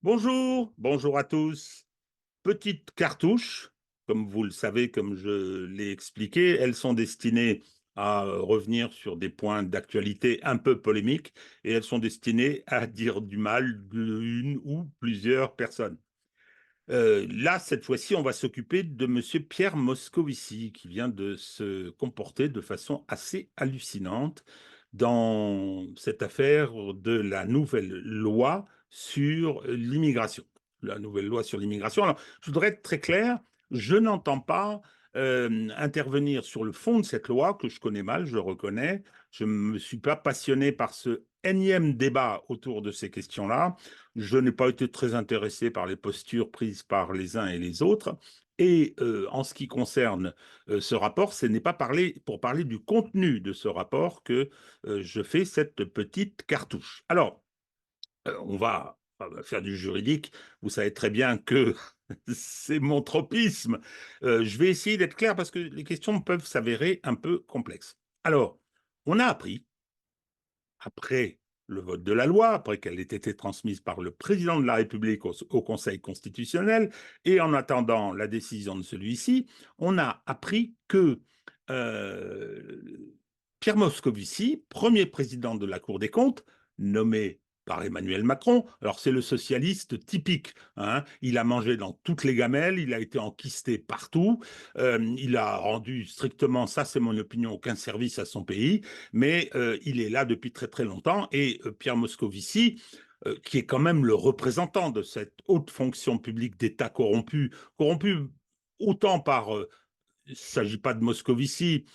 Bonjour, bonjour à tous. Petites cartouches, comme vous le savez, comme je l'ai expliqué, elles sont destinées à revenir sur des points d'actualité un peu polémiques et elles sont destinées à dire du mal d'une ou plusieurs personnes. Là, cette fois-ci, on va s'occuper de Monsieur Pierre Moscovici, qui vient de se comporter de façon assez hallucinante dans cette affaire de la nouvelle loi sur l'immigration. La nouvelle loi sur l'immigration. Alors, je voudrais être très clair, je n'entends pas intervenir sur le fond de cette loi, que je connais mal, je le reconnais. Je ne me suis pas passionné par ce énième débat autour de ces questions-là. Je n'ai pas été très intéressé par les postures prises par les uns et les autres. Et en ce qui concerne ce rapport, ce n'est pas pour parler du contenu de ce rapport que je fais cette petite cartouche. Alors, on va faire du juridique. Vous savez très bien que c'est mon tropisme. Je vais essayer d'être clair parce que les questions peuvent s'avérer un peu complexes. Alors, on a appris après le vote de la loi, après qu'elle ait été transmise par le président de la République au Conseil constitutionnel, et en attendant la décision de celui-ci, on a appris que euh, Pierre Moscovici, premier président de la Cour des comptes, nommé par Emmanuel Macron. Alors c'est le socialiste typique, hein. Il a mangé dans toutes les gamelles, il a été enquisté partout, il a rendu strictement, ça c'est mon opinion, aucun service à son pays, mais il est là depuis très très longtemps et Pierre Moscovici, qui est quand même le représentant de cette haute fonction publique d'État corrompu autant par il ne s'agit pas de Moscovici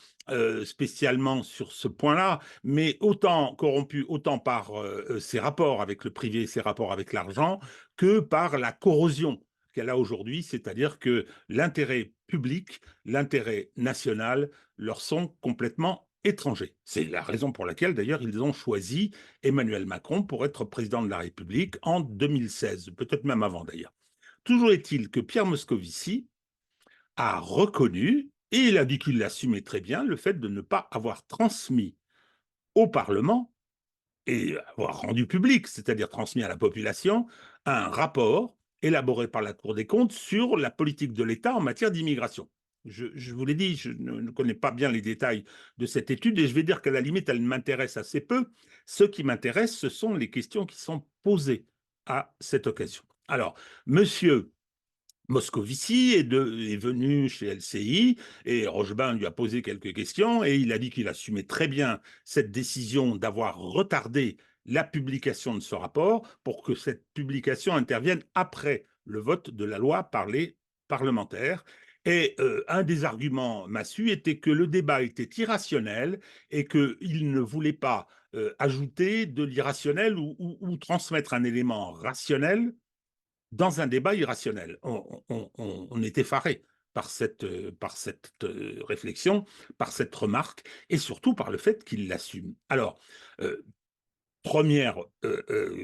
spécialement sur ce point-là, mais autant corrompu, autant par ses rapports avec le privé, ses rapports avec l'argent, que par la corrosion qu'elle a aujourd'hui, c'est-à-dire que l'intérêt public, l'intérêt national leur sont complètement étrangers. C'est la raison pour laquelle, d'ailleurs, ils ont choisi Emmanuel Macron pour être président de la République en 2016, peut-être même avant d'ailleurs. Toujours est-il que Pierre Moscovici a reconnu, et il a dit qu'il l'assumait très bien, le fait de ne pas avoir transmis au Parlement et avoir rendu public, c'est-à-dire transmis à la population, un rapport élaboré par la Cour des comptes sur la politique de l'État en matière d'immigration. Je vous l'ai dit, je ne connais pas bien les détails de cette étude et je vais dire qu'à la limite, elle m'intéresse assez peu. Ce qui m'intéresse, ce sont les questions qui sont posées à cette occasion. Alors, monsieur Moscovici est venu chez LCI et Rochebain lui a posé quelques questions et il a dit qu'il assumait très bien cette décision d'avoir retardé la publication de ce rapport pour que cette publication intervienne après le vote de la loi par les parlementaires. Et un des arguments massus était que le débat était irrationnel et qu'il ne voulait pas ajouter de l'irrationnel ou transmettre un élément rationnel dans un débat irrationnel. On est effaré par cette réflexion, par cette remarque, et surtout par le fait qu'il l'assume. Alors, euh, première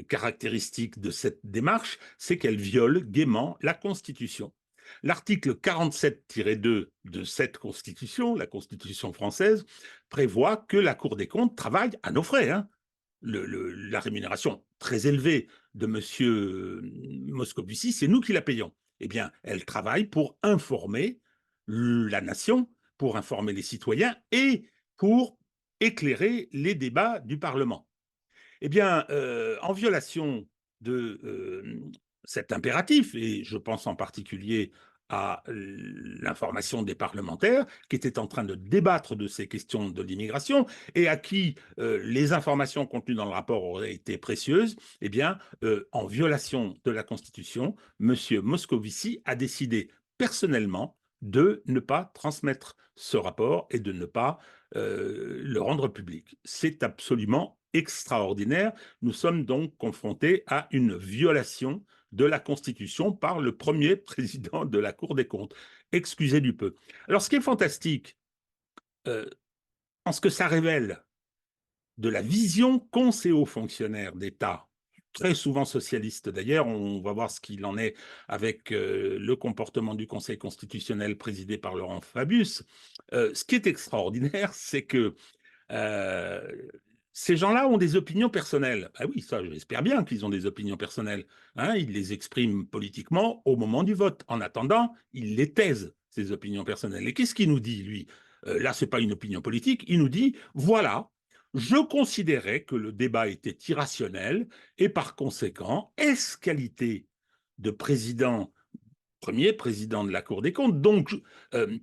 caractéristique de cette démarche, c'est qu'elle viole gaiement la Constitution. L'article 47-2 de cette Constitution, la Constitution française, prévoit que la Cour des comptes travaille à nos frais, hein. La rémunération très élevée de M. Moscovici, c'est nous qui la payons. Eh bien, elle travaille pour informer la nation, pour informer les citoyens et pour éclairer les débats du Parlement. Eh bien, en violation de cet impératif, et je pense en particulier à l'information des parlementaires qui étaient en train de débattre de ces questions de l'immigration et à qui les informations contenues dans le rapport auraient été précieuses, eh bien, en violation de la Constitution, M. Moscovici a décidé personnellement de ne pas transmettre ce rapport et de ne pas le rendre public. C'est absolument extraordinaire. Nous sommes donc confrontés à une violation de la Constitution par le premier président de la Cour des comptes. Excusez du peu. Alors, ce qui est fantastique, euh, en ce que ça révèle de la vision qu'ont ces hauts fonctionnaires d'État, très souvent socialistes d'ailleurs, on va voir ce qu'il en est avec le comportement du Conseil constitutionnel présidé par Laurent Fabius. Ce qui est extraordinaire, c'est que euh, Ces gens-là ont des opinions personnelles. Ah oui, ça, j'espère bien qu'ils ont des opinions personnelles. Hein, ils les expriment politiquement au moment du vote. En attendant, ils les taisent, ces opinions personnelles. Et qu'est-ce qu'il nous dit, lui? Là, ce n'est pas une opinion politique. Il nous dit, voilà, je considérais que le débat était irrationnel et par conséquent, est-ce qualité de président premier président de la Cour des comptes, donc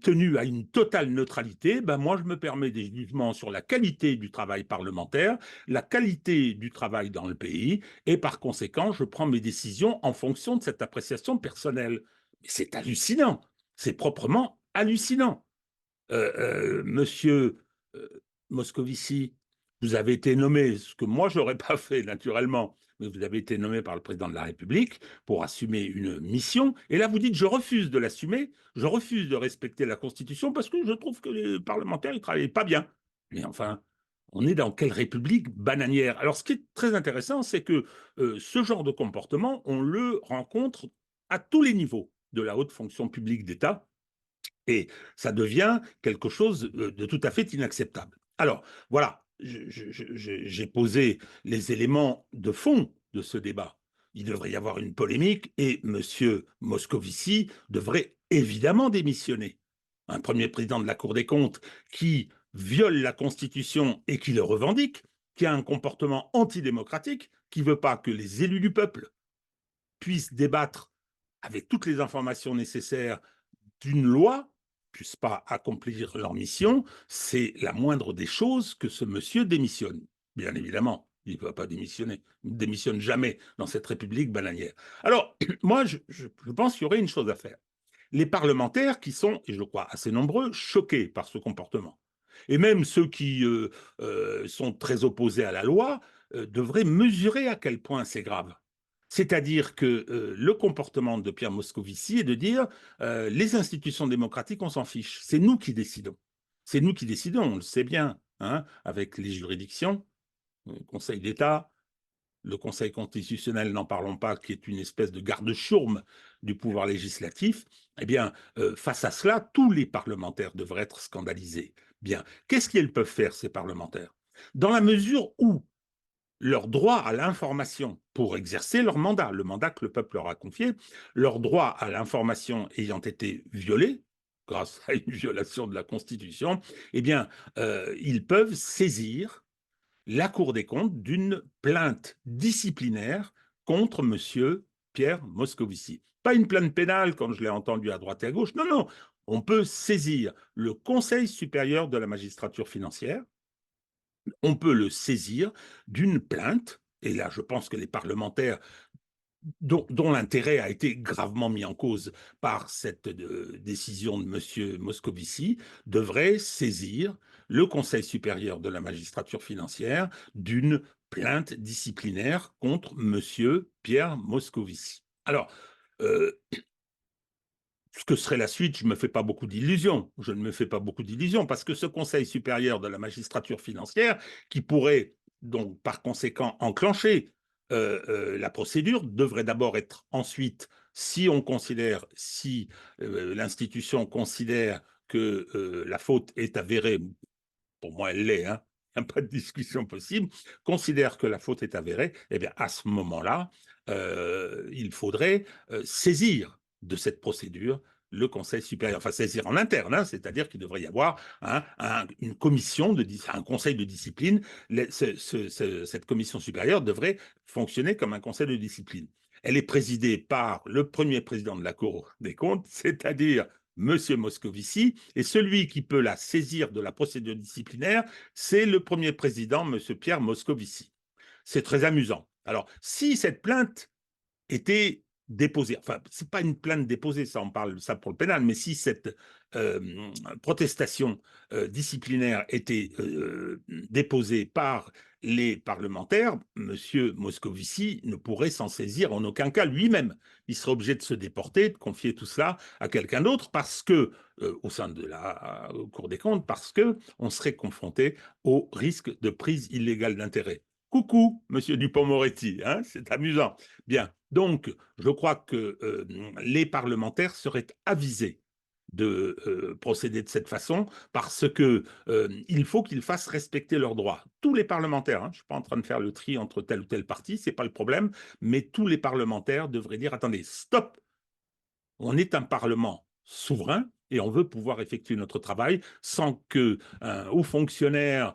tenu à une totale neutralité, ben moi je me permets des jugements sur la qualité du travail parlementaire, la qualité du travail dans le pays, et par conséquent, je prends mes décisions en fonction de cette appréciation personnelle. Mais c'est hallucinant, c'est proprement hallucinant. Monsieur euh, Moscovici, vous avez été nommé, ce que moi je n'aurais pas fait naturellement, mais vous avez été nommé par le président de la République pour assumer une mission, et là vous dites je refuse de l'assumer, je refuse de respecter la Constitution parce que je trouve que les parlementaires ne travaillent pas bien. Mais enfin, on est dans quelle république bananière? Alors ce qui est très intéressant, c'est que ce genre de comportement, on le rencontre à tous les niveaux de la haute fonction publique d'État, et ça devient quelque chose de tout à fait inacceptable. Alors, voilà, j'ai posé les éléments de fond de ce débat. Il devrait y avoir une polémique et M. Moscovici devrait évidemment démissionner. Un premier président de la Cour des comptes qui viole la Constitution et qui le revendique, qui a un comportement antidémocratique, qui ne veut pas que les élus du peuple puissent débattre avec toutes les informations nécessaires d'une loi, puissent pas accomplir leur mission, c'est la moindre des choses que ce monsieur démissionne. Bien évidemment, il ne va pas démissionner. Il ne démissionne jamais dans cette république bananière. Alors, moi, je pense qu'il y aurait une chose à faire. Les parlementaires qui sont, et je crois assez nombreux, choqués par ce comportement. Et même ceux qui sont très opposés à la loi devraient mesurer à quel point c'est grave. C'est-à-dire que le comportement de Pierre Moscovici est de dire les institutions démocratiques, on s'en fiche. C'est nous qui décidons. C'est nous qui décidons, on le sait bien, hein, avec les juridictions, le Conseil d'État, le Conseil constitutionnel, n'en parlons pas, qui est une espèce de garde-chourme du pouvoir législatif. Eh bien, face à cela, tous les parlementaires devraient être scandalisés. Bien, qu'est-ce qu'ils peuvent faire, ces parlementaires? Dans la mesure où leur droit à l'information pour exercer leur mandat, le mandat que le peuple leur a confié, leur droit à l'information ayant été violé, grâce à une violation de la Constitution, eh bien, ils peuvent saisir la Cour des comptes d'une plainte disciplinaire contre M. Pierre Moscovici. Pas une plainte pénale, comme je l'ai entendu à droite et à gauche, non, non, on peut saisir le Conseil supérieur de la magistrature financière, on peut le saisir d'une plainte, et là je pense que les parlementaires dont l'intérêt a été gravement mis en cause par cette décision de M. Moscovici, devraient saisir le Conseil supérieur de la magistrature financière d'une plainte disciplinaire contre M. Pierre Moscovici. Alors, ce que serait la suite, je ne me fais pas beaucoup d'illusions. Je ne me fais pas beaucoup d'illusions parce que ce Conseil supérieur de la magistrature financière, qui pourrait donc par conséquent enclencher la procédure, devrait d'abord être ensuite, si on considère, si l'institution considère que la faute est avérée, pour moi elle l'est, hein, il n'y a pas de discussion possible, considère que la faute est avérée, eh bien à ce moment-là, il faudrait saisir de cette procédure le Conseil supérieur, enfin saisir en interne, hein, c'est-à-dire qu'il devrait y avoir une commission, un conseil de discipline. Cette commission supérieure devrait fonctionner comme un conseil de discipline. Elle est présidée par le premier président de la Cour des comptes, c'est-à-dire M. Moscovici, et celui qui peut la saisir de la procédure disciplinaire, c'est le premier président, M. Pierre Moscovici. C'est très amusant. Alors, si cette plainte était déposée, enfin, ce n'est pas une plainte déposée, ça on parle ça pour le pénal, mais si cette protestation disciplinaire était déposée par les parlementaires, M. Moscovici ne pourrait s'en saisir en aucun cas lui-même. Il serait obligé de se déporter, de confier tout cela à quelqu'un d'autre parce que, au sein de la Cour des comptes, parce qu'on serait confronté au risque de prise illégale d'intérêt. Coucou, monsieur Dupond-Moretti, hein, c'est amusant. Bien, donc, je crois que les parlementaires seraient avisés de procéder de cette façon parce que il faut qu'ils fassent respecter leurs droits. Tous les parlementaires, hein, je ne suis pas en train de faire le tri entre tel ou tel parti, ce n'est pas le problème, mais tous les parlementaires devraient dire attendez, stop, on est un parlement souverain et on veut pouvoir effectuer notre travail sans qu'un haut fonctionnaire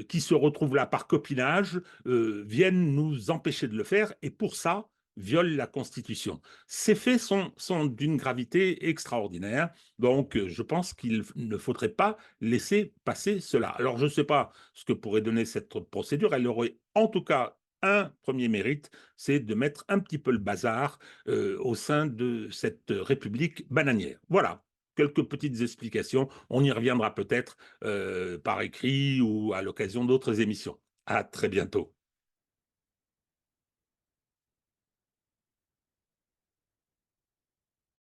qui se retrouve là par copinage vienne nous empêcher de le faire et pour ça viole la Constitution. Ces faits sont d'une gravité extraordinaire, donc je pense qu'il ne faudrait pas laisser passer cela. Alors je ne sais pas ce que pourrait donner cette procédure, elle aurait en tout cas un premier mérite, c'est de mettre un petit peu le bazar au sein de cette république bananière. Voilà, quelques petites explications. On y reviendra peut-être par écrit ou à l'occasion d'autres émissions. À très bientôt.